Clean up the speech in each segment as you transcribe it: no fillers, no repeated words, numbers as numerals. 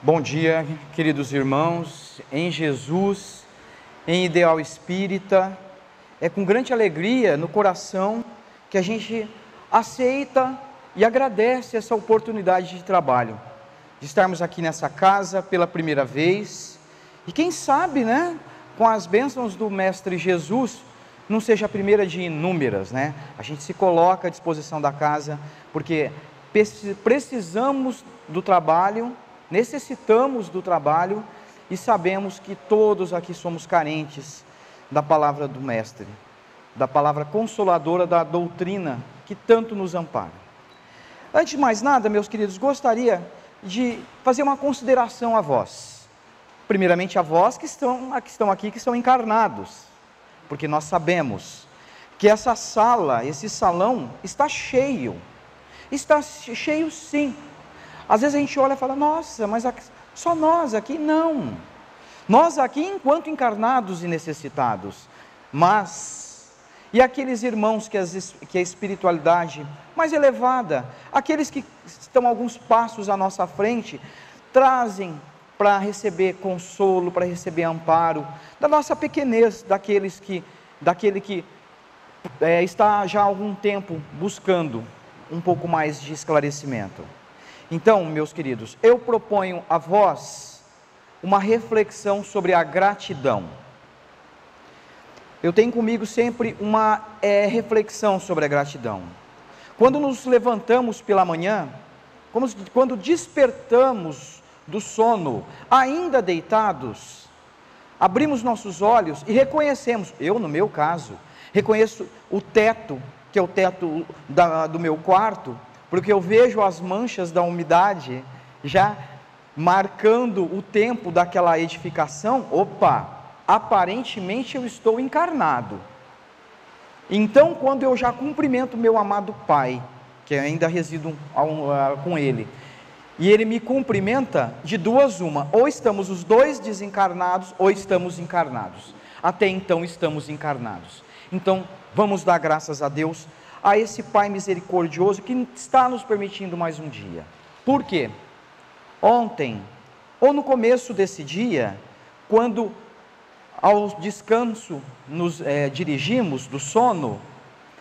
Bom dia, queridos irmãos, em Jesus, em Ideal Espírita. É com grande alegria no coração que a gente aceita e agradece essa oportunidade de trabalho, de estarmos aqui nessa casa pela primeira vez, e quem sabe, né, com as bênçãos do Mestre Jesus, não seja a primeira de inúmeras, né? A gente se coloca à disposição da casa, porque precisamos do trabalho, necessitamos do trabalho, e sabemos que todos aqui somos carentes da palavra do Mestre, da palavra consoladora, da doutrina que tanto nos ampara. Antes de mais nada, meus queridos, gostaria de fazer uma consideração a vós. Primeiramente a vós que estão aqui, que são encarnados, porque nós sabemos que essa sala, esse salão está cheio sim. Às vezes a gente olha e fala, nossa, mas só nós aqui? Não, nós aqui enquanto encarnados e necessitados, mas, e aqueles irmãos que a espiritualidade mais elevada, aqueles que estão alguns passos à nossa frente, trazem para receber consolo, para receber amparo, da nossa pequenez, daquele que está já há algum tempo buscando um pouco mais de esclarecimento. Então, meus queridos, eu proponho a vós uma reflexão sobre a gratidão. Eu tenho comigo sempre uma reflexão sobre a gratidão. Quando nos levantamos pela manhã, quando despertamos do sono, ainda deitados, abrimos nossos olhos e reconhecemos, eu no meu caso, reconheço o teto, que é o teto do meu quarto, porque eu vejo as manchas da umidade já marcando o tempo daquela edificação. Opa, aparentemente eu estou encarnado. Então, quando eu já cumprimento meu amado Pai, que ainda resido com Ele, e Ele me cumprimenta, de duas uma, ou estamos os dois desencarnados, ou estamos encarnados. Até então estamos encarnados. Então, vamos dar graças a Deus, a esse Pai misericordioso que está nos permitindo mais um dia. Por quê? Ontem, ou no começo desse dia, quando ao descanso nos dirigimos do sono,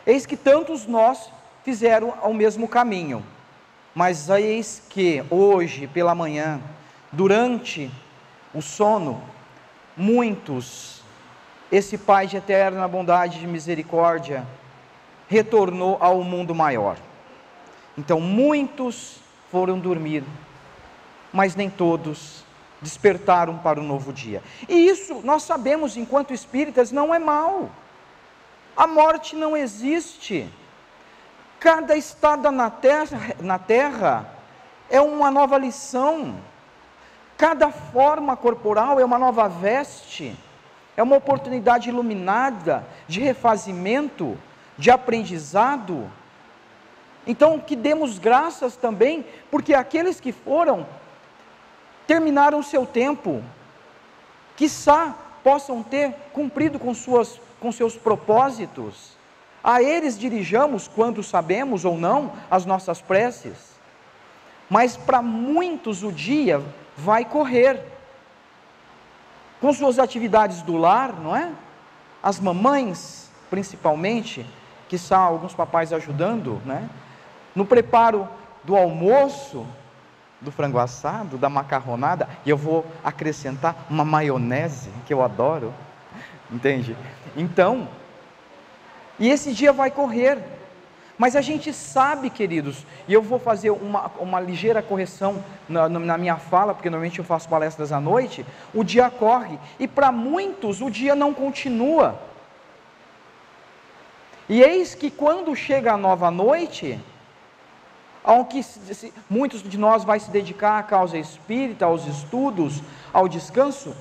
eis que tantos nós fizeram o mesmo caminho, mas eis que hoje pela manhã, durante o sono, muitos, esse Pai de eterna bondade e de misericórdia, retornou ao mundo maior. Então muitos foram dormir, mas nem todos despertaram para o novo dia. E isso nós sabemos, enquanto espíritas, não é mal. A morte não existe. Cada estada na terra é uma nova lição. Cada forma corporal é uma nova veste, é uma oportunidade iluminada de refazimento, de aprendizado. Então que demos graças também, porque aqueles que foram, terminaram o seu tempo, quiçá possam ter cumprido com seus propósitos. A eles dirijamos, quando sabemos ou não, as nossas preces. Mas para muitos o dia vai correr, com suas atividades do lar, não é? As mamães, principalmente, quiçá alguns papais ajudando, né? No preparo do almoço, do frango assado, da macarronada, e eu vou acrescentar uma maionese, que eu adoro, entende? Então, e esse dia vai correr, mas a gente sabe, queridos, e eu vou fazer uma ligeira correção na minha fala, porque normalmente eu faço palestras à noite, o dia corre, e para muitos o dia não continua, e eis que quando chega a nova noite, aonde muitos de nós vai se dedicar à causa espírita, aos estudos, ao descanso,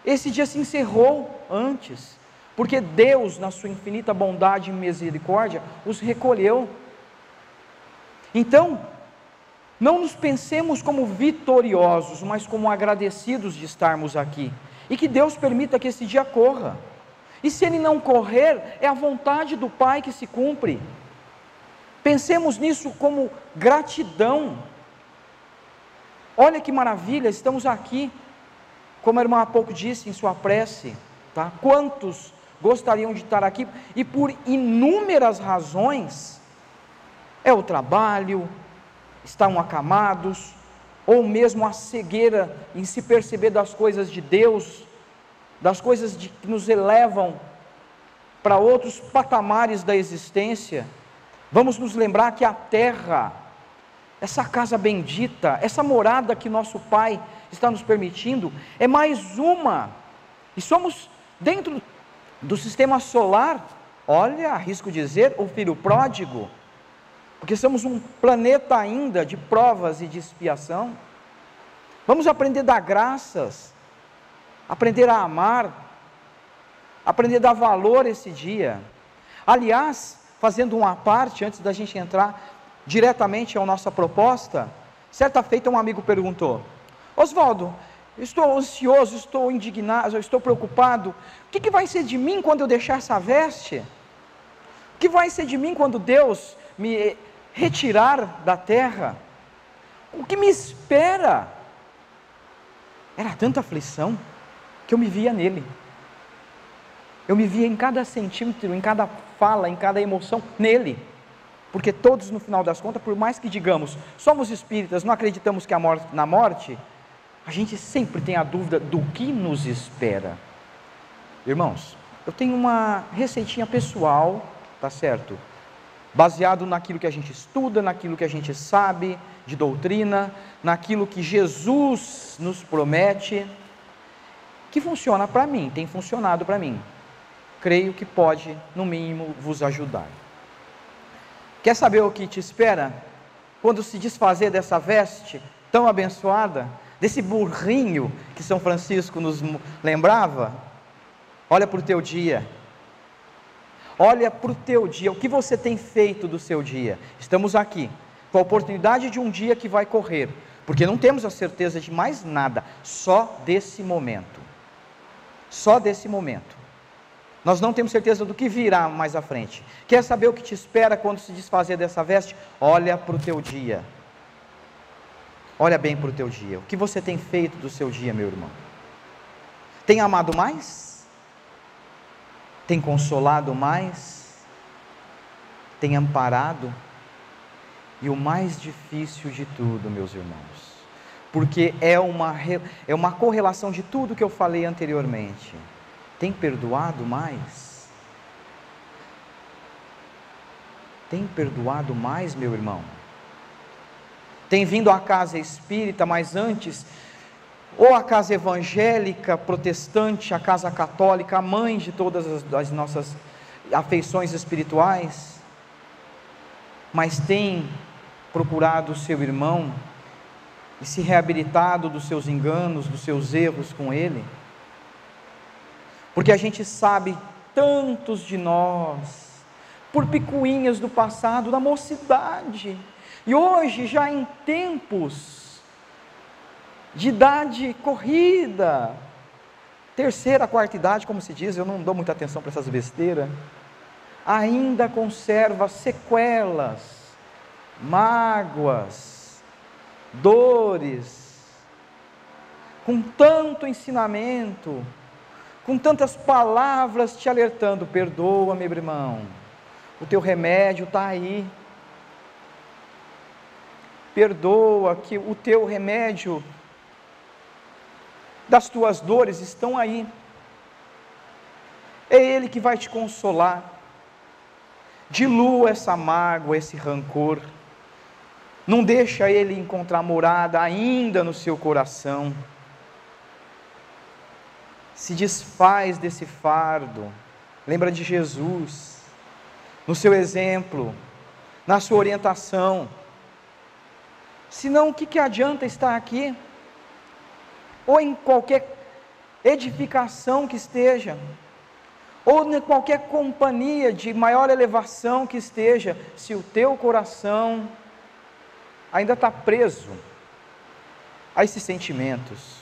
esse dia se encerrou antes, porque Deus, na sua infinita bondade e misericórdia, os recolheu. Então, não nos pensemos como vitoriosos, mas como agradecidos de estarmos aqui, e que Deus permita que esse dia corra, e se ele não correr, é a vontade do Pai que se cumpre. Pensemos nisso como gratidão. Olha que maravilha, estamos aqui, como a irmã há pouco disse em sua prece, tá? Quantos gostariam de estar aqui, e por inúmeras razões, é o trabalho, estão acamados, ou mesmo a cegueira em se perceber das coisas de Deus, das coisas que nos elevam para outros patamares da existência. Vamos nos lembrar que a terra, essa casa bendita, essa morada que nosso Pai está nos permitindo, é mais uma, e somos dentro do sistema solar, olha, arrisco dizer, o filho pródigo, porque somos um planeta ainda de provas e de expiação. Vamos aprender a dar graças, aprender a amar, aprender a dar valor esse dia. Aliás, fazendo uma parte, antes da gente entrar diretamente à nossa proposta, certa feita um amigo perguntou: Oswaldo, estou ansioso, estou indignado, estou preocupado, o que vai ser de mim quando eu deixar essa veste? O que vai ser de mim quando Deus me retirar da terra? O que me espera? Era tanta aflição, que eu me via nele, eu me via em cada centímetro, em cada fala, em cada emoção, nele, porque todos no final das contas, por mais que digamos, somos espíritas, não acreditamos que na morte, a gente sempre tem a dúvida do que nos espera. Irmãos, eu tenho uma receitinha pessoal, tá certo? Baseado naquilo que a gente estuda, naquilo que a gente sabe de doutrina, naquilo que Jesus nos promete, que funciona para mim, tem funcionado para mim. Creio que pode, no mínimo, vos ajudar. Quer saber o que te espera? Quando se desfazer dessa veste tão abençoada, desse burrinho que São Francisco nos lembrava? Olha para o teu dia. Olha para o teu dia, o que você tem feito do seu dia? Estamos aqui, com a oportunidade de um dia que vai correr, porque não temos a certeza de mais nada, só desse momento. Só desse momento. Nós não temos certeza do que virá mais à frente. Quer saber o que te espera quando se desfazer dessa veste? Olha para o teu dia. Olha bem para o teu dia. O que você tem feito do seu dia, meu irmão? Tem amado mais? Tem consolado mais? Tem amparado? E o mais difícil de tudo, meus irmãos, porque é uma correlação de tudo que eu falei anteriormente. Tem perdoado mais? Tem perdoado mais, meu irmão? Tem vindo à casa espírita, mas antes, ou a casa evangélica, protestante, a casa católica, a mãe de todas as nossas afeições espirituais, mas tem procurado o seu irmão e se reabilitado dos seus enganos, dos seus erros com ele? Porque a gente sabe, tantos de nós, por picuinhas do passado, da mocidade, e hoje já em tempos de idade corrida, terceira, quarta idade, como se diz, eu não dou muita atenção para essas besteiras, ainda conserva sequelas, mágoas, dores, com tanto ensinamento, com tantas palavras te alertando: perdoa, meu irmão, o teu remédio está aí, perdoa, que o teu remédio das tuas dores estão aí, é Ele que vai te consolar. Dilua essa mágoa, esse rancor, não deixa ele encontrar morada ainda no seu coração, se desfaz desse fardo, lembra de Jesus, no seu exemplo, na sua orientação. Senão, o que adianta estar aqui, ou em qualquer edificação que esteja, ou em qualquer companhia de maior elevação que esteja, se o teu coração ainda está preso a esses sentimentos?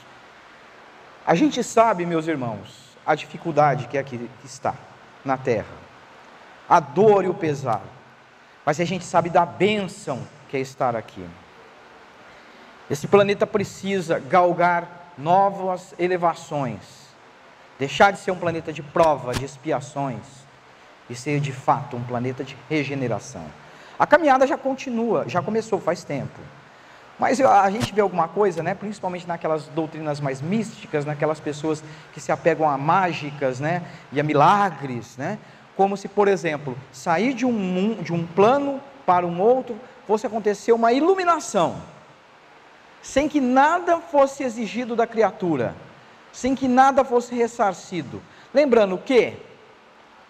A gente sabe, meus irmãos, a dificuldade que aqui está na terra, a dor e o pesar, mas a gente sabe da bênção que é estar aqui. Esse planeta precisa galgar novas elevações, deixar de ser um planeta de prova, de expiações, e ser de fato um planeta de regeneração. A caminhada já continua, já começou faz tempo. Mas a gente vê alguma coisa, né, principalmente naquelas doutrinas mais místicas, naquelas pessoas que se apegam a mágicas, né, e a milagres, né, como se, por exemplo, sair de um plano para um outro, fosse acontecer uma iluminação, sem que nada fosse exigido da criatura, sem que nada fosse ressarcido. Lembrando que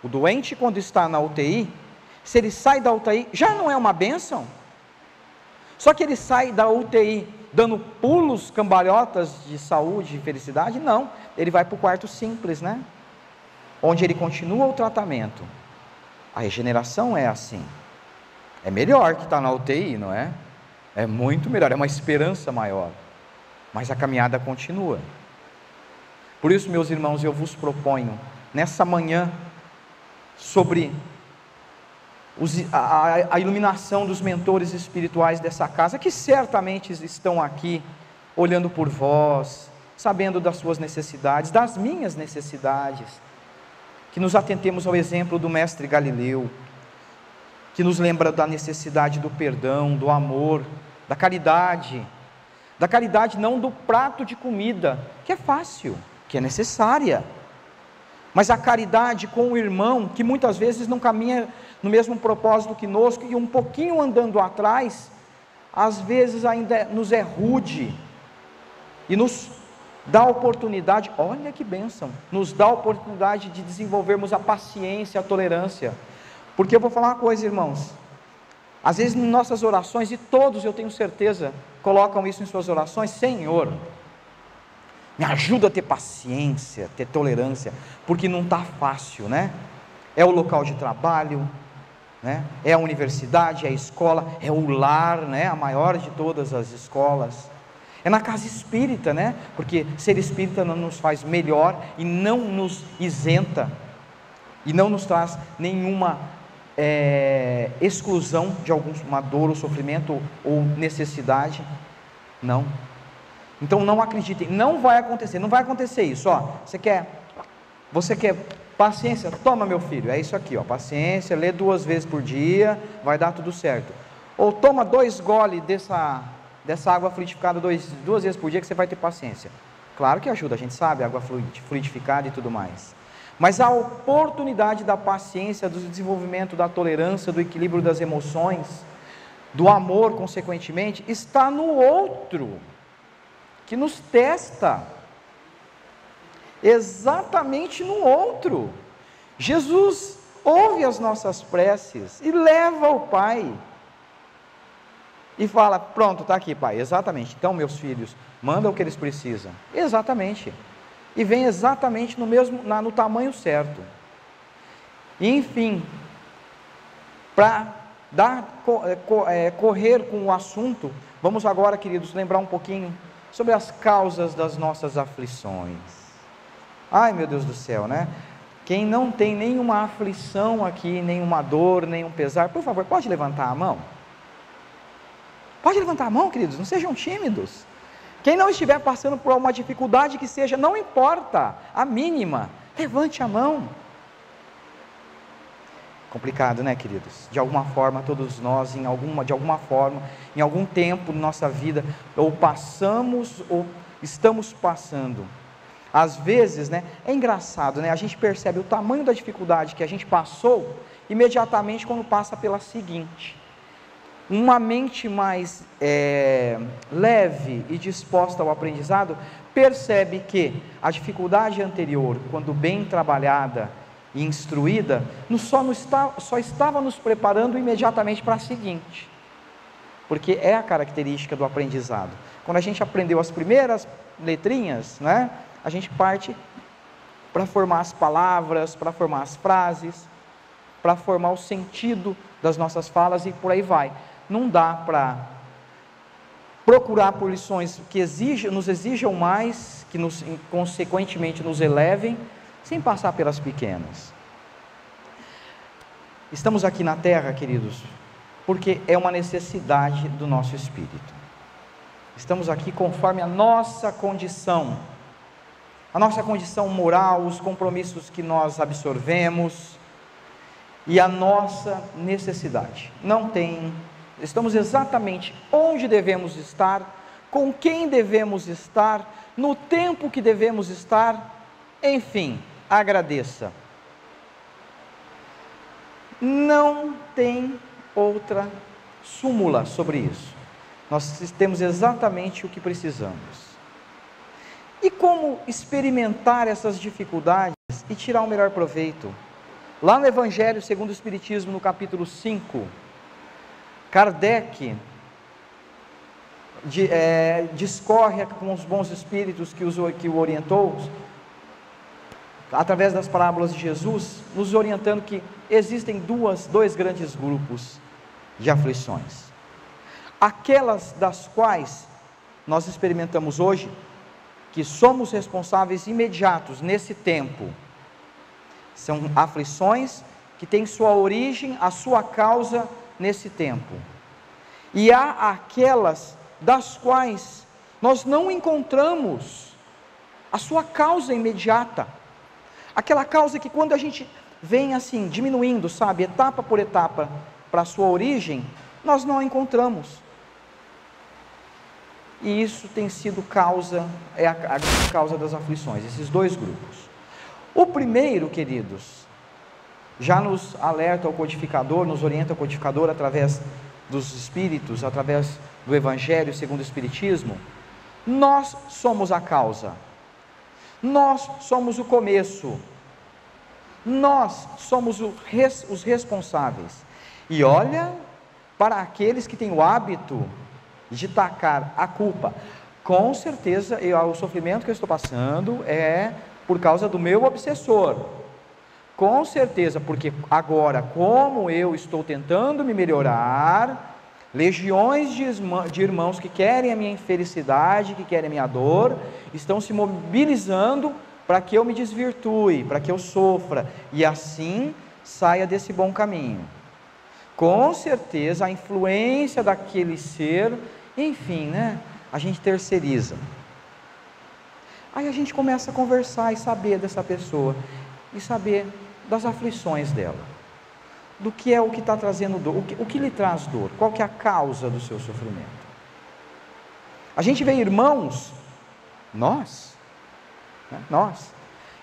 o doente, quando está na UTI, se ele sai da UTI, já não é uma bênção? Só que ele sai da UTI dando pulos, cambalhotas de saúde e felicidade? Não, ele vai para o quarto simples, né? Onde ele continua o tratamento. A regeneração é assim. É melhor que estar na UTI, não é? É muito melhor, é uma esperança maior. Mas a caminhada continua. Por isso, meus irmãos, eu vos proponho, nessa manhã, sobre a iluminação dos mentores espirituais dessa casa, que certamente estão aqui, olhando por vós, sabendo das suas necessidades, das minhas necessidades, que nos atentemos ao exemplo do mestre Galileu, que nos lembra da necessidade do perdão, do amor, da caridade não do prato de comida, que é fácil, que é necessária, mas a caridade com o irmão, que muitas vezes não caminha no mesmo propósito que nós, e um pouquinho andando atrás, às vezes ainda nos é rude, e nos dá a oportunidade, olha que bênção, nos dá a oportunidade de desenvolvermos a paciência, a tolerância, porque eu vou falar uma coisa, irmãos, às vezes em nossas orações, e todos eu tenho certeza, colocam isso em suas orações: Senhor, me ajuda a ter paciência, ter tolerância, porque não está fácil, né? É o local de trabalho, né? É a universidade, é a escola, é o lar, né? A maior de todas as escolas, é na casa espírita, né? Porque ser espírita não nos faz melhor e não nos isenta, e não nos traz nenhuma exclusão de alguma dor ou sofrimento ou necessidade, não. Então não acreditem, não vai acontecer isso, ó, você quer paciência? Toma, meu filho, é isso aqui, ó, paciência, lê 2 vezes por dia, vai dar tudo certo, ou toma 2 goles dessa água fluidificada 2 vezes por dia que você vai ter paciência. Claro que ajuda, a gente sabe, água fluidificada e tudo mais, mas a oportunidade da paciência, do desenvolvimento da tolerância, do equilíbrio das emoções, do amor consequentemente, está no outro, que nos testa, exatamente no outro. Jesus ouve as nossas preces e leva ao Pai, e fala: pronto, está aqui, Pai, exatamente, então meus filhos, manda o que eles precisam, exatamente, e vem exatamente no tamanho certo. E enfim, para correr com o assunto, vamos agora, queridos, lembrar um pouquinho sobre as causas das nossas aflições. Ai, meu Deus do céu, né? Quem não tem nenhuma aflição aqui, nenhuma dor, nenhum pesar, por favor, pode levantar a mão? Pode levantar a mão, queridos, não sejam tímidos. Quem não estiver passando por alguma dificuldade que seja, não importa, a mínima, levante a mão. Complicado, né, queridos? De alguma forma, todos nós, de alguma forma, em algum tempo da nossa vida, ou passamos, ou estamos passando. Às vezes, né, é engraçado, né, a gente percebe o tamanho da dificuldade que a gente passou, imediatamente quando passa pela seguinte. Uma mente mais leve e disposta ao aprendizado, percebe que a dificuldade anterior, quando bem trabalhada e instruída, só estava nos preparando imediatamente para a seguinte, porque é a característica do aprendizado. Quando a gente aprendeu as primeiras letrinhas, né, a gente parte para formar as palavras, para formar as frases, para formar o sentido das nossas falas e por aí vai. Não dá para procurar por lições que nos exijam mais, que consequentemente nos elevem, sem passar pelas pequenas. Estamos aqui na terra, queridos, porque é uma necessidade do nosso espírito. Estamos aqui conforme a nossa condição moral, os compromissos que nós absorvemos e a nossa necessidade. Estamos exatamente onde devemos estar, com quem devemos estar, no tempo que devemos estar, enfim, agradeça. Não tem outra súmula sobre isso. Nós temos exatamente o que precisamos. E como experimentar essas dificuldades e tirar o melhor proveito? Lá no Evangelho segundo o Espiritismo, no capítulo 5, Kardec discorre com os bons espíritos que o orientou, através das parábolas de Jesus, nos orientando que existem dois grandes grupos de aflições. Aquelas das quais nós experimentamos hoje, que somos responsáveis imediatos nesse tempo, são aflições que têm sua origem, a sua causa nesse tempo. E há aquelas das quais nós não encontramos a sua causa imediata, aquela causa que quando a gente vem assim, diminuindo, sabe, etapa por etapa, para a sua origem, nós não a encontramos. E isso tem sido a causa das aflições, esses dois grupos. O primeiro, queridos, já nos alerta o codificador, nos orienta o codificador através dos Espíritos, através do Evangelho segundo o Espiritismo. Nós somos a causa, nós somos o começo, nós somos os responsáveis. E olha para aqueles que têm o hábito de tacar a culpa. Com certeza, o sofrimento que eu estou passando é por causa do meu obsessor. Com certeza, porque agora, como eu estou tentando me melhorar, legiões de irmãos que querem a minha infelicidade, que querem a minha dor, estão se mobilizando para que eu me desvirtue, para que eu sofra, e assim saia desse bom caminho. Com certeza, a influência daquele ser, enfim, né? A gente terceiriza. Aí a gente começa a conversar e saber dessa pessoa, e saber das aflições dela, do que é o que está trazendo dor, o que lhe traz dor, qual que é a causa do seu sofrimento. A gente vê irmãos, nós,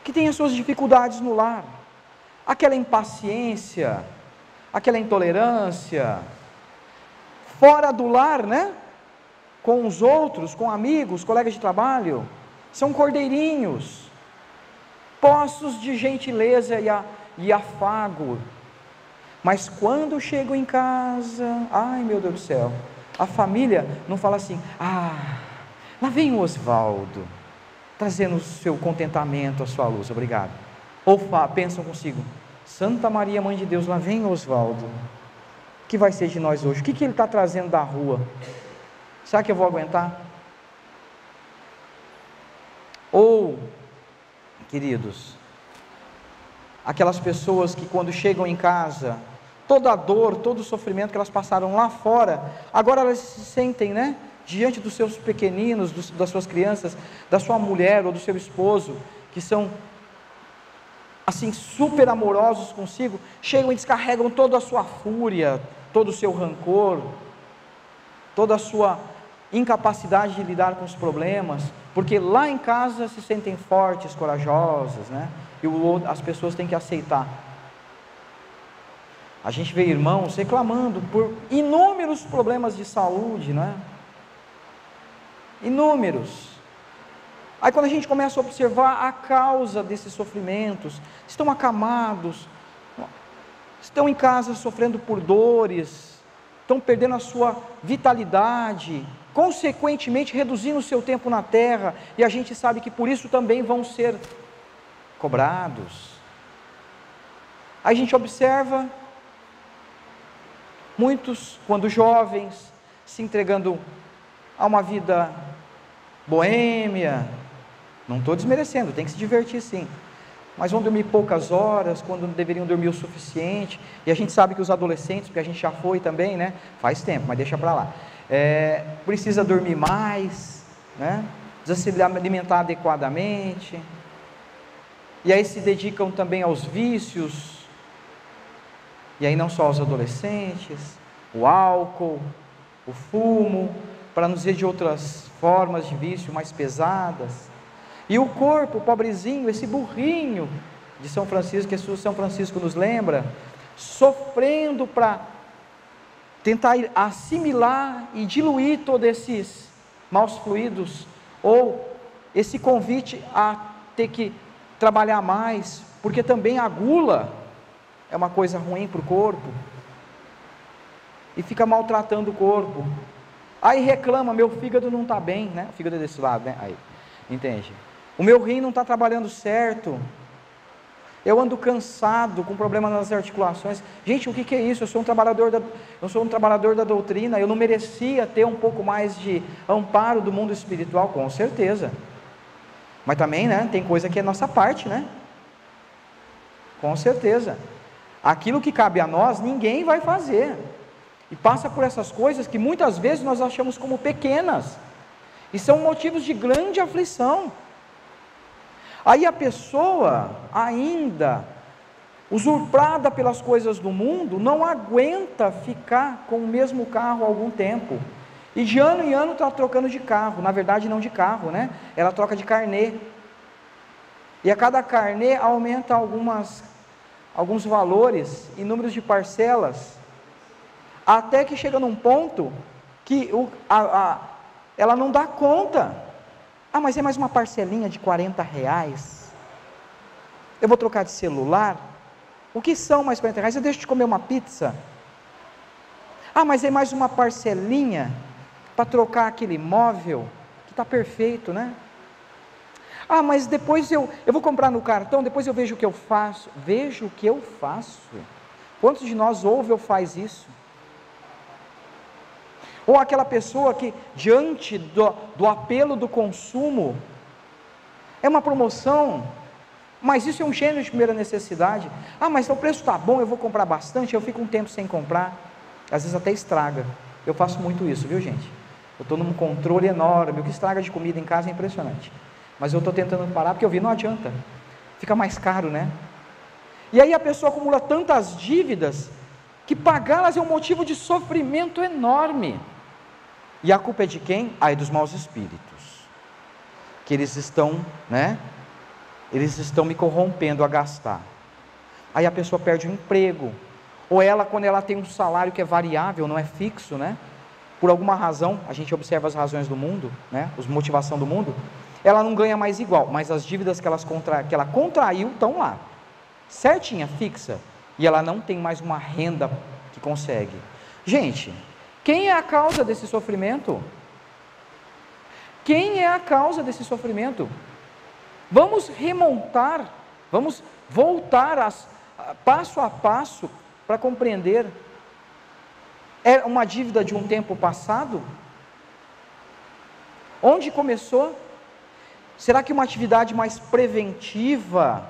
que têm as suas dificuldades no lar, aquela impaciência, aquela intolerância, fora do lar, né? Com os outros, com amigos, colegas de trabalho, são cordeirinhos, postos de gentileza e afago, mas quando chegam em casa, ai meu Deus do céu, a família não fala assim, lá vem o Osvaldo, trazendo o seu contentamento, a sua luz, obrigado, ou pensam consigo, Santa Maria, Mãe de Deus, lá vem o Osvaldo, o que vai ser de nós hoje? O que ele está trazendo da rua? Será que eu vou aguentar? Ou, queridos, aquelas pessoas que quando chegam em casa, toda a dor, todo o sofrimento que elas passaram lá fora, agora elas se sentem, né, diante dos seus pequeninos, das suas crianças, da sua mulher ou do seu esposo, que são assim super amorosos consigo, chegam e descarregam toda a sua fúria, todo o seu rancor, toda a sua incapacidade de lidar com os problemas, porque lá em casa se sentem fortes, corajosas, né? E as pessoas têm que aceitar. A gente vê irmãos reclamando por inúmeros problemas de saúde, né? Inúmeros. Aí quando a gente começa a observar a causa desses sofrimentos, estão acamados, estão em casa sofrendo por dores, estão perdendo a sua vitalidade, consequentemente reduzindo o seu tempo na terra, e a gente sabe que por isso também vão ser cobrados. Aí a gente observa muitos, quando jovens, se entregando a uma vida boêmia, não estou desmerecendo, tem que se divertir sim, mas vão dormir poucas horas, quando deveriam dormir o suficiente, e a gente sabe que os adolescentes, porque a gente já foi também, né, faz tempo, mas deixa para lá, precisa dormir mais, né? Precisa se alimentar adequadamente, e aí se dedicam também aos vícios, e aí não só os adolescentes, o álcool, o fumo, para não dizer de outras formas de vício mais pesadas, e o corpo, o pobrezinho, esse burrinho de São Francisco, que São Francisco nos lembra, sofrendo para tentar assimilar e diluir todos esses maus fluidos, ou esse convite a ter que trabalhar mais, porque também a gula é uma coisa ruim para o corpo, e fica maltratando o corpo, aí reclama, meu fígado não está bem, né? O fígado é desse lado, né? Aí, entende? O meu rim não está trabalhando certo, eu ando cansado, com problema nas articulações. Gente, o que é isso? Eu sou um trabalhador da doutrina, eu não merecia ter um pouco mais de amparo do mundo espiritual? Com certeza, mas também, né, tem coisa que é nossa parte, né? Com certeza, aquilo que cabe a nós, ninguém vai fazer, e passa por essas coisas que muitas vezes nós achamos como pequenas, e são motivos de grande aflição. Aí a pessoa, ainda usurpada pelas coisas do mundo, não aguenta ficar com o mesmo carro há algum tempo, e de ano em ano está trocando de carro, na verdade não de carro, né? Ela troca de carnê, e a cada carnê aumenta alguns valores e números de parcelas, até que chega num ponto que ela não dá conta. Mas é mais uma parcelinha de R$40, eu vou trocar de celular, o que são mais R$40? Eu deixo de comer uma pizza. Mas é mais uma parcelinha, para trocar aquele imóvel, que está perfeito, né? Mas depois eu vou comprar no cartão, depois eu vejo o que eu faço. Vejo o que eu faço? Quantos de nós ouve ou faz isso? Ou aquela pessoa que, diante do apelo do consumo, é uma promoção, mas isso é um gênero de primeira necessidade. Mas o preço está bom, eu vou comprar bastante, eu fico um tempo sem comprar, às vezes até estraga. Eu faço muito isso, viu, gente? Eu estou num controle enorme, o que estraga de comida em casa é impressionante, mas eu estou tentando parar, porque eu vi, não adianta, fica mais caro, né? E aí a pessoa acumula tantas dívidas, que pagá-las é um motivo de sofrimento enorme. E a culpa é de quem? Dos maus espíritos, que eles estão, né? Eles estão me corrompendo a gastar. Aí a pessoa perde o emprego, ou ela, quando ela tem um salário que é variável, não é fixo, né? Por alguma razão, a gente observa as razões do mundo, né? As motivações do mundo, ela não ganha mais igual, mas as dívidas que ela contraiu estão lá, certinha, fixa, e ela não tem mais uma renda que consegue. Gente, quem é a causa desse sofrimento? Quem é a causa desse sofrimento? Vamos remontar, vamos voltar passo a passo para compreender. É uma dívida de um tempo passado? Onde começou? Será que uma atividade mais preventiva,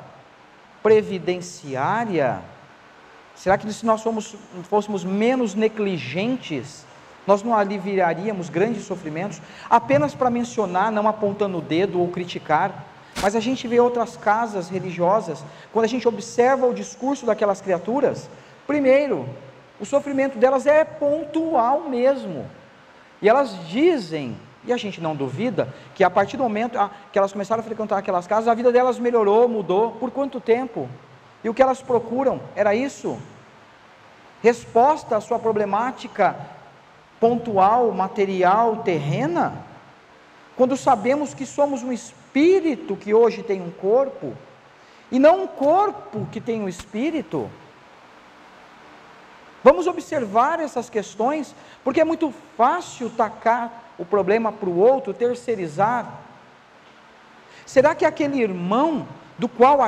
previdenciária? Será que se nós fôssemos menos negligentes, nós não aliviaríamos grandes sofrimentos? Apenas para mencionar, não apontando o dedo ou criticar, mas a gente vê outras casas religiosas, quando a gente observa o discurso daquelas criaturas, primeiro, o sofrimento delas é pontual mesmo, e elas dizem, e a gente não duvida, que a partir do momento que elas começaram a frequentar aquelas casas, a vida delas melhorou, mudou. Por quanto tempo? E o que elas procuram era isso, resposta à sua problemática pontual, material, terrena, quando sabemos que somos um espírito que hoje tem um corpo, e não um corpo que tem um espírito. Vamos observar essas questões, porque é muito fácil tacar o problema para o outro, terceirizar. Será que aquele irmão do qual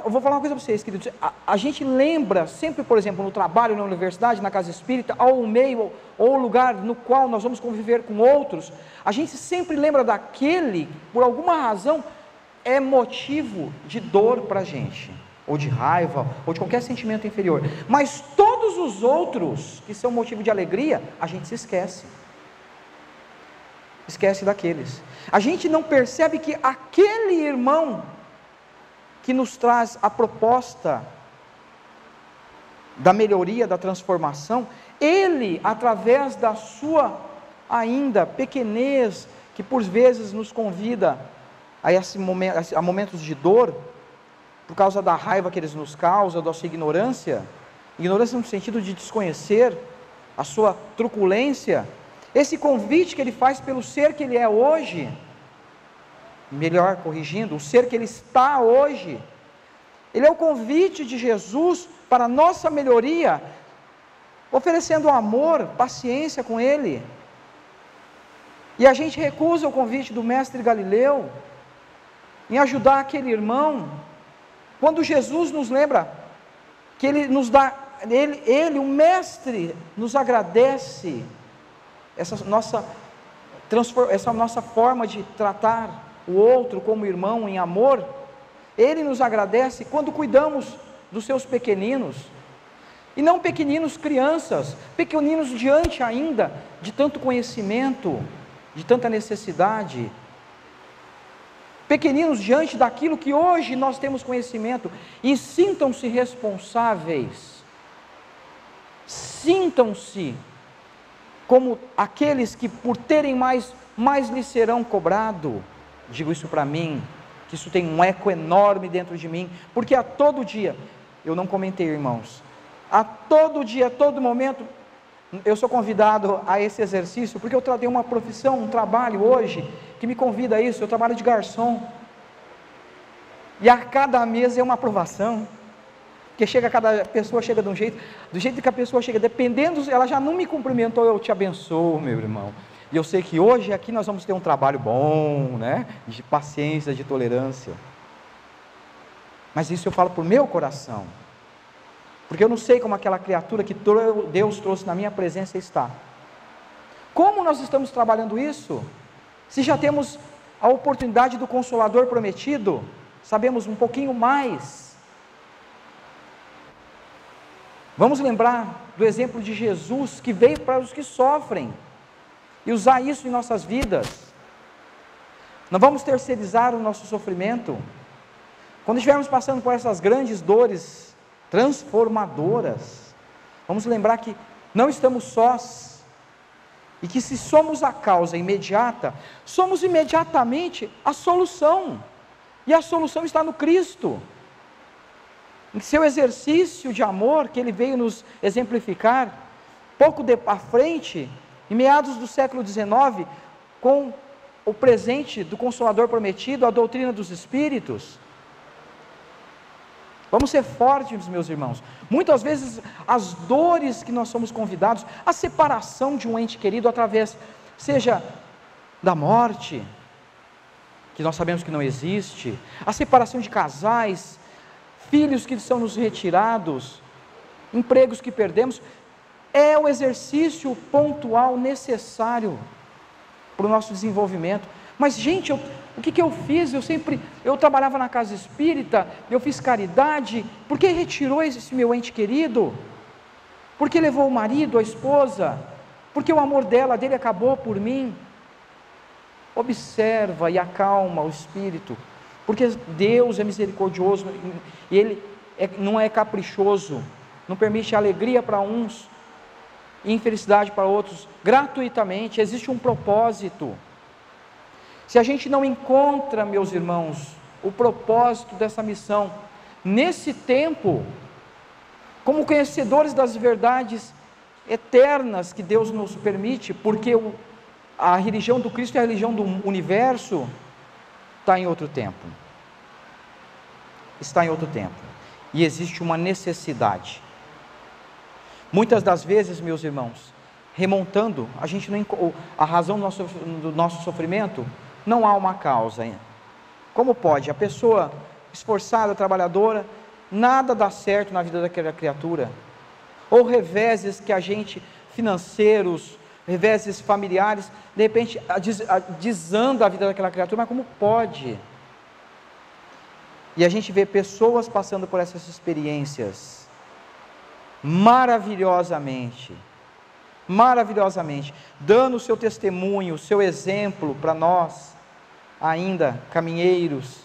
eu vou falar uma coisa para vocês, queridos, a gente lembra sempre, por exemplo, no trabalho, na universidade, na casa espírita, ou meio, ou lugar no qual nós vamos conviver com outros, a gente sempre lembra daquele, por alguma razão, é motivo de dor para a gente. ou de raiva, ou de qualquer sentimento inferior. Mas todos os outros que são motivo de alegria, a gente se esquece. Esquece daqueles. A gente não percebe que aquele irmão que nos traz a proposta da melhoria, da transformação, ele, através da sua ainda pequenez, que por vezes nos convida a momentos de dor, por causa da raiva que eles nos causam, da sua ignorância no sentido de desconhecer, a sua truculência, esse convite que ele faz pelo ser que ele é hoje, melhor corrigindo, o ser que ele está hoje, ele é o convite de Jesus para a nossa melhoria, oferecendo amor, paciência com ele, e a gente recusa o convite do mestre Galileu, em ajudar aquele irmão, quando Jesus nos lembra, que ele nos dá, o mestre, nos agradece, essa nossa forma de tratar o outro como irmão em amor, ele nos agradece quando cuidamos dos seus pequeninos, e não pequeninos crianças, pequeninos diante ainda de tanto conhecimento, de tanta necessidade, pequeninos diante daquilo que hoje nós temos conhecimento, e sintam-se responsáveis, sintam-se como aqueles que por terem mais lhes serão cobrado. Digo isso para mim, que isso tem um eco enorme dentro de mim, porque a todo dia, eu não comentei, irmãos, a todo dia, a todo momento, eu sou convidado a esse exercício, porque eu tenho uma profissão, um trabalho hoje, que me convida a isso. Eu trabalho de garçom, e a cada mês é uma aprovação, porque cada pessoa chega de um jeito, do jeito que a pessoa chega, dependendo, ela já não me cumprimentou, eu te abençoo, meu irmão, e eu sei que hoje aqui nós vamos ter um trabalho bom, né, de paciência, de tolerância, mas isso eu falo por meu coração, porque eu não sei como aquela criatura que Deus trouxe na minha presença está. Como nós estamos trabalhando isso? Se já temos a oportunidade do Consolador prometido, sabemos um pouquinho mais. Vamos lembrar do exemplo de Jesus, que veio para os que sofrem, e usar isso em nossas vidas. Não vamos terceirizar o nosso sofrimento. Quando estivermos passando por essas grandes dores transformadoras, vamos lembrar que não estamos sós, e que se somos a causa imediata, somos imediatamente a solução, e a solução está no Cristo, em seu exercício de amor, que ele veio nos exemplificar, pouco à frente, em meados do século XIX, com o presente do Consolador prometido, a doutrina dos Espíritos. Vamos ser fortes, meus irmãos. Muitas vezes as dores que nós somos convidados, a separação de um ente querido através, seja da morte, que nós sabemos que não existe, a separação de casais, filhos que são nos retirados, empregos que perdemos, é o exercício pontual necessário para o nosso desenvolvimento. Mas gente, o que eu fiz? Eu trabalhava na casa espírita, eu fiz caridade, por que retirou esse meu ente querido? Por que levou o marido, a esposa? Porque o amor dele acabou por mim? Observa e acalma o espírito, porque Deus é misericordioso, e Ele não é caprichoso, não permite alegria para uns, e infelicidade para outros, gratuitamente. Existe um propósito. Se a gente não encontra, meus irmãos, o propósito dessa missão, nesse tempo, como conhecedores das verdades eternas que Deus nos permite, porque a religião do Cristo é a religião do universo, está em outro tempo, e existe uma necessidade. Muitas das vezes, meus irmãos, remontando, a razão do nosso sofrimento, não há uma causa. Como pode? A pessoa esforçada, trabalhadora, nada dá certo na vida daquela criatura, ou reveses que financeiros, reveses familiares, de repente desanda a vida daquela criatura, mas como pode? E a gente vê pessoas passando por essas experiências maravilhosamente, dando o seu testemunho, o seu exemplo para nós, ainda caminheiros,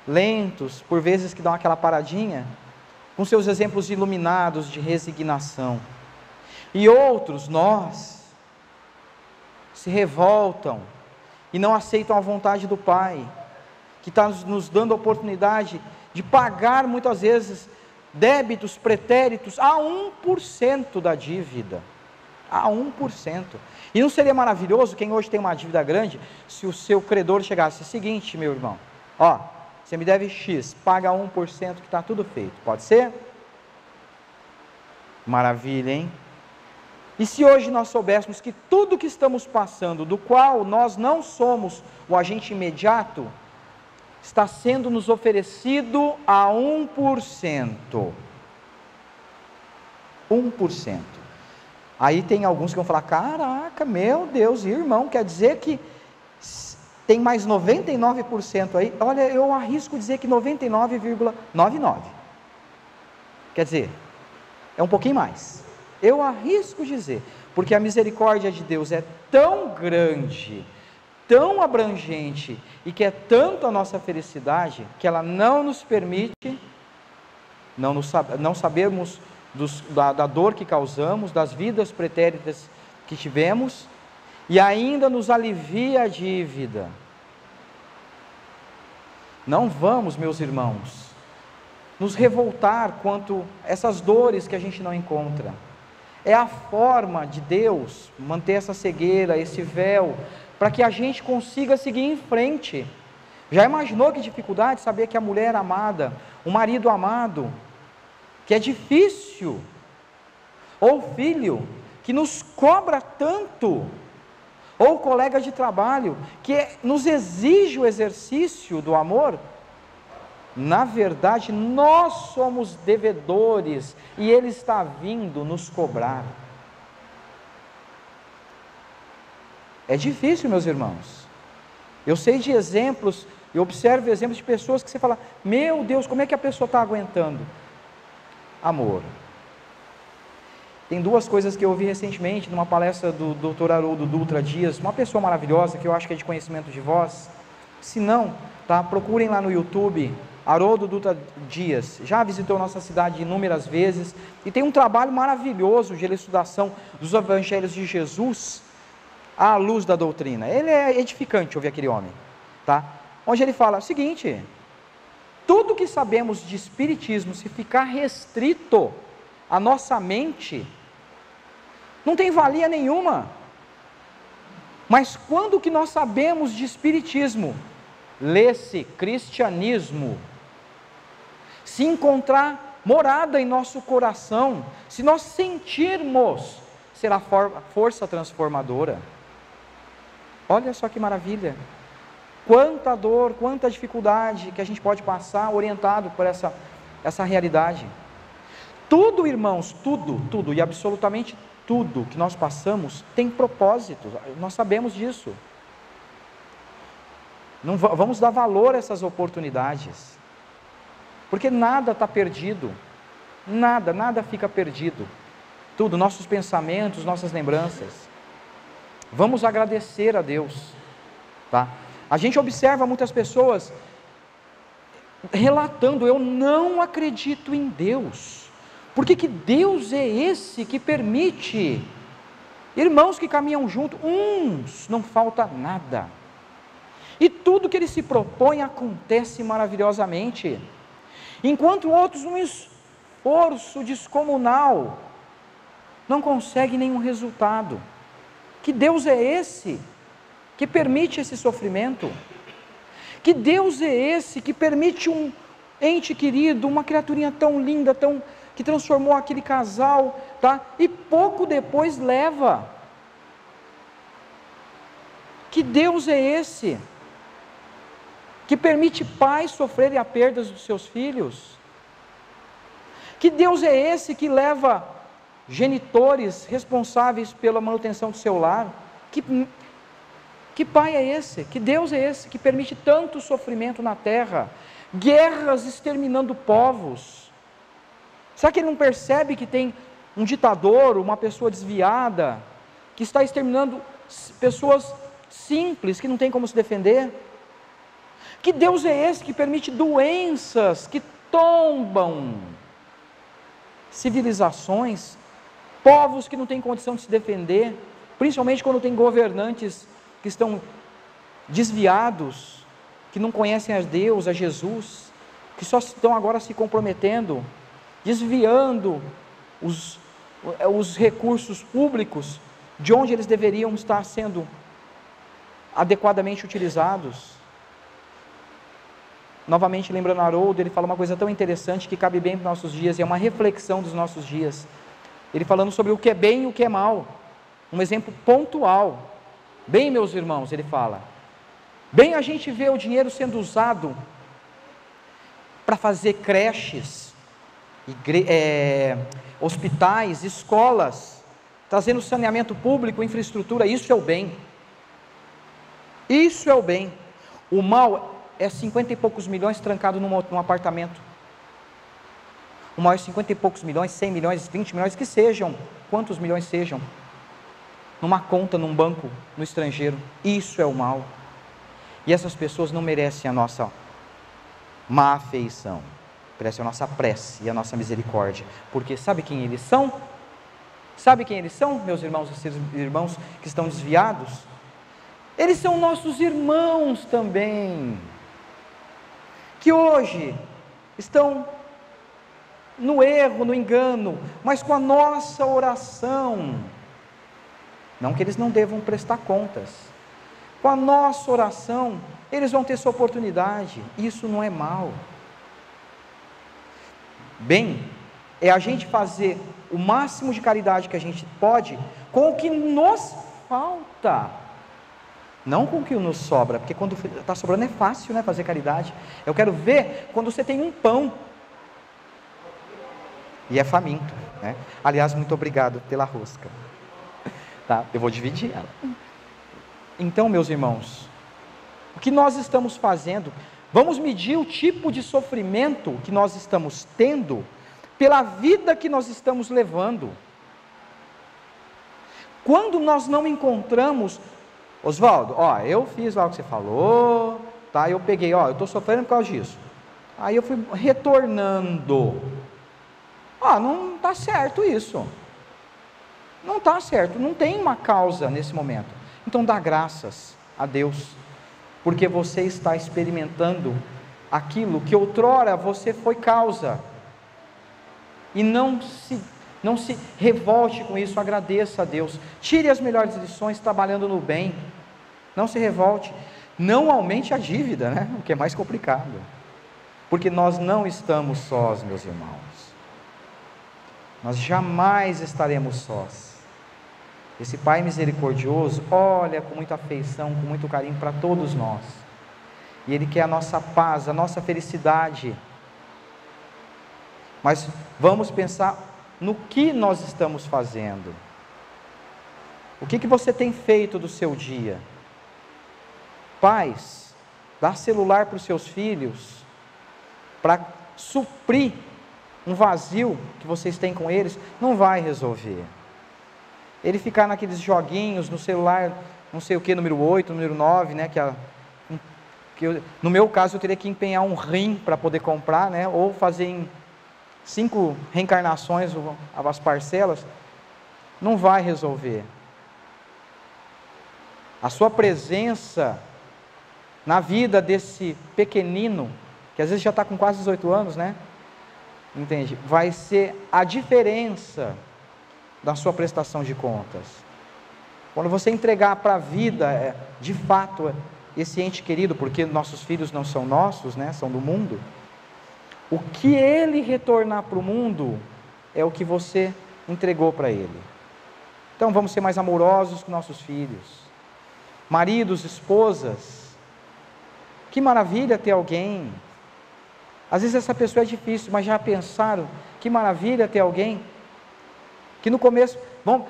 lentos, por vezes que dão aquela paradinha, com seus exemplos iluminados de resignação. E outros, nós, se revoltam e não aceitam a vontade do Pai, que está nos dando a oportunidade de pagar muitas vezes débitos, pretéritos, a 1% da dívida, a 1%. E não seria maravilhoso, quem hoje tem uma dívida grande, se o seu credor chegasse: seguinte, meu irmão, ó, você me deve X, paga 1% que está tudo feito, pode ser? Maravilha, hein? E se hoje nós soubéssemos que tudo que estamos passando, do qual nós não somos o agente imediato, está sendo nos oferecido a 1%. 1%. Aí tem alguns que vão falar: caraca, meu Deus, irmão, quer dizer que tem mais 99% aí? Olha, eu arrisco dizer que 99,99. Quer dizer, é um pouquinho mais. Eu arrisco dizer, porque a misericórdia de Deus é tão grande, tão abrangente, e que é tanto a nossa felicidade, que ela não nos permite não sabermos da dor que causamos, das vidas pretéritas que tivemos, e ainda nos alivia a dívida. Não vamos, meus irmãos, nos revoltar quanto a essas dores que a gente não encontra. É a forma de Deus manter essa cegueira, esse véu, para que a gente consiga seguir em frente. Já imaginou que dificuldade saber que a mulher amada, o marido amado, que é difícil, ou o filho, que nos cobra tanto, ou o colega de trabalho, que nos exige o exercício do amor? Na verdade, nós somos devedores, e Ele está vindo nos cobrar. É difícil, meus irmãos. Eu sei de exemplos, eu observo exemplos de pessoas que você fala: meu Deus, como é que a pessoa está aguentando? Amor. Tem duas coisas que eu ouvi recentemente, numa palestra do Dr. Haroldo Dutra Dias, uma pessoa maravilhosa, que eu acho que é de conhecimento de vós. Se não, tá, procurem lá no YouTube, Haroldo Dutra Dias. Já visitou nossa cidade inúmeras vezes, e tem um trabalho maravilhoso de elucidação dos evangelhos de Jesus, à luz da doutrina. Ele é edificante ouvir aquele homem, tá? Onde ele fala o seguinte: tudo que sabemos de espiritismo, se ficar restrito à nossa mente, não tem valia nenhuma. Mas quando o que nós sabemos de espiritismo, lê-se cristianismo, se encontrar morada em nosso coração, se nós sentirmos, será força transformadora. Olha só que maravilha, quanta dor, quanta dificuldade que a gente pode passar orientado por essa realidade. Tudo, irmãos, tudo e absolutamente tudo que nós passamos tem propósito, nós sabemos disso. Não vamos dar valor a essas oportunidades, porque nada está perdido, nada fica perdido, tudo, nossos pensamentos, nossas lembranças. Vamos agradecer a Deus, tá? A gente observa muitas pessoas relatando: eu não acredito em Deus. Por que Deus é esse que permite irmãos que caminham junto, uns não falta nada, e tudo que ele se propõe acontece maravilhosamente, enquanto outros, num esforço descomunal, não conseguem nenhum resultado? Que Deus é esse que permite esse sofrimento? Que Deus é esse que permite um ente querido, uma criaturinha tão linda, que transformou aquele casal, tá? E pouco depois leva? Que Deus é esse que permite pais sofrerem a perda dos seus filhos? Que Deus é esse que leva genitores responsáveis pela manutenção do seu lar? Que pai é esse? Que Deus é esse que permite tanto sofrimento na terra? guerras exterminando povos. Será que ele não percebe que tem um ditador, uma pessoa desviada, que está exterminando pessoas simples, que não tem como se defender? Que Deus é esse que permite doenças que tombam civilizações, povos que não têm condição de se defender, principalmente quando tem governantes que estão desviados, que não conhecem a Deus, a Jesus, que só estão agora se comprometendo, desviando os recursos públicos de onde eles deveriam estar sendo adequadamente utilizados. Novamente, lembrando Haroldo, ele fala uma coisa tão interessante que cabe bem para os nossos dias, e é uma reflexão dos nossos dias. Ele falando sobre o que é bem e o que é mal, um exemplo pontual. Bem, meus irmãos, ele fala, bem a gente vê o dinheiro sendo usado para fazer creches, hospitais, escolas, trazendo saneamento público, infraestrutura, isso é o bem. Isso é o bem. O mal é 50 e poucos milhões trancado num apartamento. O mal é 50 e poucos milhões, 100 milhões, 20 milhões, que sejam, quantos milhões sejam, numa conta, num banco, no estrangeiro. Isso é o mal. E essas pessoas não merecem a nossa má afeição, merecem a nossa prece e a nossa misericórdia, porque sabe quem eles são? Sabe quem eles são, meus irmãos, esses irmãos que estão desviados? Eles são nossos irmãos também, que hoje estão no erro, no engano, mas com a nossa oração, não que eles não devam prestar contas, com a nossa oração, eles vão ter sua oportunidade. Isso não é mal. Bem, é a gente fazer o máximo de caridade que a gente pode, com o que nos falta, não com o que nos sobra, porque quando está sobrando é fácil, né, fazer caridade. Eu quero ver quando você tem um pão, e é faminto, né? Aliás, muito obrigado pela rosca, tá? Eu vou dividir ela. Então, meus irmãos, o que nós estamos fazendo? Vamos medir o tipo de sofrimento que nós estamos tendo pela vida que nós estamos levando. Quando nós não encontramos, Oswaldo, eu fiz lá o que você falou, tá? Eu peguei, eu estou sofrendo por causa disso. Aí eu fui retornando. Não está certo isso. Não está certo, não tem uma causa nesse momento. Então dá graças a Deus, porque você está experimentando aquilo que outrora você foi causa. E não se revolte com isso, agradeça a Deus. Tire as melhores lições trabalhando no bem. Não se revolte. Não aumente a dívida, né? O que é mais complicado. Porque nós não estamos sós, meus irmãos. Nós jamais estaremos sós. Esse Pai misericordioso olha com muita afeição, com muito carinho para todos nós. E Ele quer a nossa paz, a nossa felicidade. Mas vamos pensar no que nós estamos fazendo. O que você tem feito do seu dia? Pais, dá celular para os seus filhos, para suprir um vazio que vocês têm com eles, não vai resolver. Ele ficar naqueles joguinhos no celular, não sei o que, número 8, número 9, né, no meu caso eu teria que empenhar um rim para poder comprar, né, ou fazer em 5 reencarnações as parcelas, não vai resolver. A sua presença na vida desse pequenino, que às vezes já está com quase 18 anos, né, entende? Vai ser a diferença da sua prestação de contas. Quando você entregar para a vida, de fato, esse ente querido, porque nossos filhos não são nossos, né, são do mundo, o que ele retornar para o mundo, é o que você entregou para ele. Então vamos ser mais amorosos com nossos filhos, maridos, esposas, que maravilha ter alguém, às vezes essa pessoa é difícil, mas já pensaram, que maravilha ter alguém, que no começo,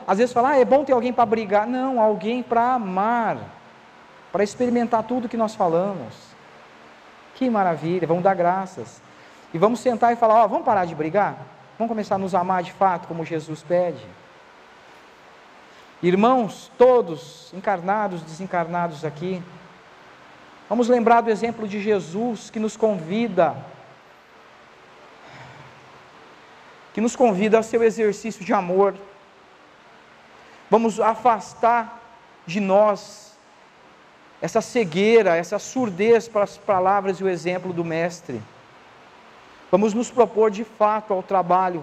às vezes falar, é bom ter alguém para brigar, não, alguém para amar, para experimentar tudo que nós falamos. Que maravilha, vamos dar graças. E vamos sentar e falar, vamos parar de brigar? Vamos começar a nos amar de fato, como Jesus pede. Irmãos, todos, encarnados, desencarnados aqui, vamos lembrar do exemplo de Jesus, que nos convida ao seu exercício de amor. Vamos afastar de nós essa cegueira, essa surdez para as palavras e o exemplo do Mestre. Vamos nos propor de fato ao trabalho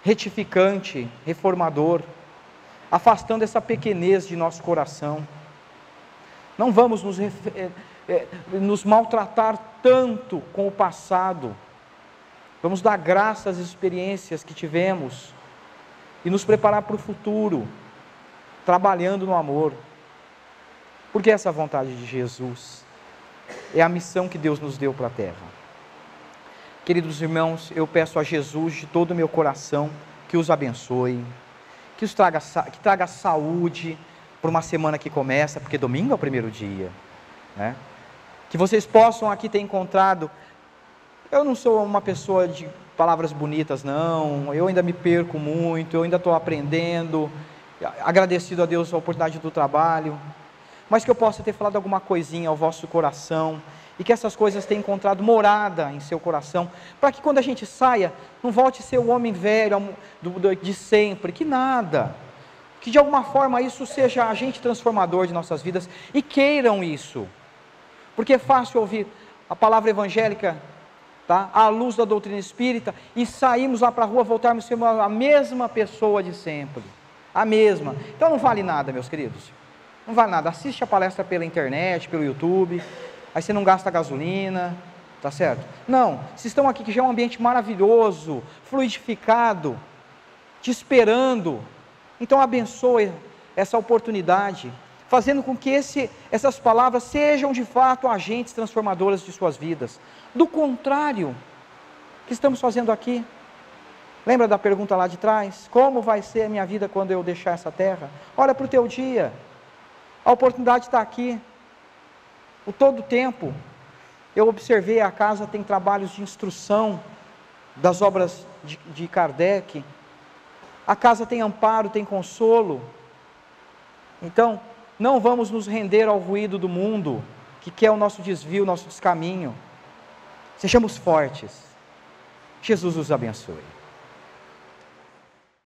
retificante, reformador, afastando essa pequenez de nosso coração. Não vamos nos maltratar tanto com o passado. Vamos dar graças às experiências que tivemos e nos preparar para o futuro, trabalhando no amor. Porque essa é a vontade de Jesus, é a missão que Deus nos deu para a terra. Queridos irmãos, eu peço a Jesus de todo o meu coração que os abençoe, que traga saúde para uma semana que começa, porque domingo é o primeiro dia, né? Que vocês possam aqui ter encontrado. Eu não sou uma pessoa de palavras bonitas, não, eu ainda me perco muito, eu ainda estou aprendendo, agradecido a Deus pela oportunidade do trabalho, mas que eu possa ter falado alguma coisinha ao vosso coração, e que essas coisas tenham encontrado morada em seu coração, para que quando a gente saia, não volte a ser o homem velho de sempre, que nada, que de alguma forma isso seja agente transformador de nossas vidas, e queiram isso, porque é fácil ouvir a palavra evangélica, tá? À luz da doutrina espírita, e sairmos lá para a rua, voltarmos a ser a mesma pessoa de sempre, a mesma. Então não vale nada, meus queridos, não vale nada. Assiste a palestra pela internet, pelo YouTube, aí você não gasta gasolina, tá certo? Não, se estão aqui, que já é um ambiente maravilhoso, fluidificado, te esperando, então abençoe essa oportunidade, fazendo com que essas palavras sejam de fato agentes transformadoras de suas vidas. Do contrário, o que estamos fazendo aqui? Lembra da pergunta lá de trás? Como vai ser a minha vida quando eu deixar essa terra? Olha para o teu dia, a oportunidade está aqui, o todo tempo. Eu observei, a casa tem trabalhos de instrução das obras de Kardec, a casa tem amparo, tem consolo. Então, não vamos nos render ao ruído do mundo, que quer o nosso desvio, o nosso descaminho. Sejamos fortes. Jesus os abençoe.